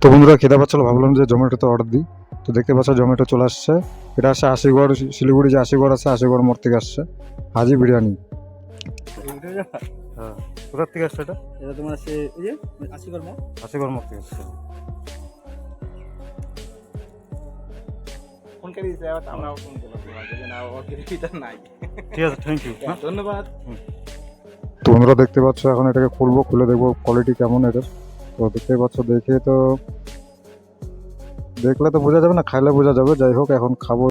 তো বন্ধুরা খিদে পাচ্ছিল, ভাবলাম যে জোম্যাটোতে অর্ডার দিই। তো দেখতে পাচ্ছ জোম্যাটো চলে আসছে। এটা আসছে আশিগড়, শিলিগুড়ি যে আশিগড় আছে, আশিগড় মোড় থেকে আসছে হাজি বিরিয়ানি। হ্যাঁ, কোথার থেকে আসছে এটা? এটা তোমার আছে ওই যে আশিগড় মোড়। আশিগড় মোড় থেকে আসছে। ফোন করে দিতে আবার আমরাও ফোন করলাম তোমাকে যে না ওর এটা নাই। ঠিক আছে, থ্যাংক ইউ। ধন্যবাদ। তো বন্ধুরা দেখতে পাচ্ছ, এখন এটাকে খুলবো, খুলে দেখবো কোয়ালিটি কেমন এটার। তো দেখতে পাচ্ছ, দেখে তো দেখলে তো বোঝা যাবে না, খাইলে বোঝা যাবে। যাই হোক, এখন খাবো।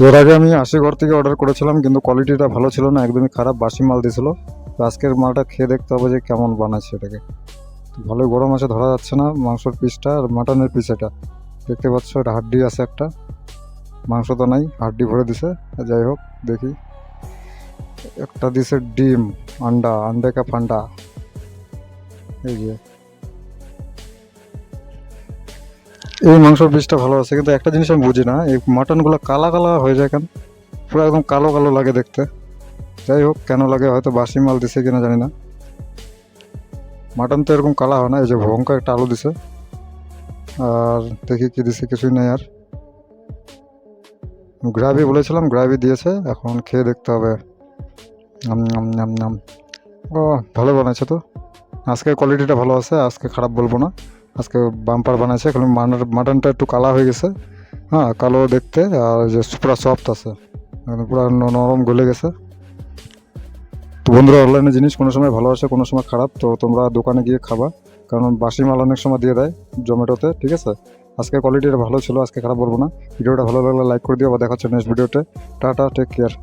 এর আগে আমি আশিগড় থেকে অর্ডার করেছিলাম, কিন্তু কোয়ালিটিটা ভালো ছিল না, একদমই খারাপ, বাসি মাল দিয়েছিল। তো আজকের মালটা খেয়ে দেখতে হবে যে কেমন বানাচ্ছে এটাকে। তো ভালোই গরম আছে, ধরা যাচ্ছে না মাংসের পিসটা, আর মাটনের পিস এটা। দেখতে পাচ্ছ এটা হাড্ডি আছে একটা, মাংস তো নাই, হাড্ডি ভরে দিছে। যাই হোক দেখি। একটা দিছে ডিম, আন্ডা, আন্ডে কা ফান্ডা। এই যে এই মাংসের পিসটা ভালো আছে, কিন্তু একটা জিনিস আমি বুঝি না, এই মাটনগুলো কালা কালা হয়ে যায় কেন, পুরো একদম কালো কালো লাগে দেখতে। যাই হোক কেন লাগে, হয়তো বাসি মাল দিছে কিনা জানি না। মাটন তো এরকম কালা হয় না। এই যে ভয়ঙ্কর একটা আলু দিছে, আর দেখি কি দিছে, কিছুই নেই আর। গ্রাভি বলেছিলাম, গ্রাভি দিয়েছে, এখন খেয়ে দেখতে হবে। নাম নাম নাম নাম। ও ভালো বানাইছে তো, আজকে কোয়ালিটিটা ভালো আছে, আজকে খারাপ বলবো না। আজকে বাম্পার বানাইছে, খালি মাটনটা একটু কালা হয়ে গেছে। হ্যাঁ, কালো দেখতে, আর যে পুরো সফট আছে, পুরো নরম গলে গেছে। তো বন্ধুরা, অনলাইনে জিনিস কোনো সময় ভালো আসে, কোনো সময় খারাপ। তো তোমরা দোকানে গিয়ে খাবা, কারণ বাসি মাল অনেক সময় দিয়ে দেয় জোম্যাটোতে। ঠিক আছে, আজকে কোয়ালিটিটা ভালো ছিল, আজকে খারাপ বলবো না। ভিডিওটা ভালো লাগলে লাইক করে দিও, বা দেখা হচ্ছে নেক্সট ভিডিওতে। Tata, take care.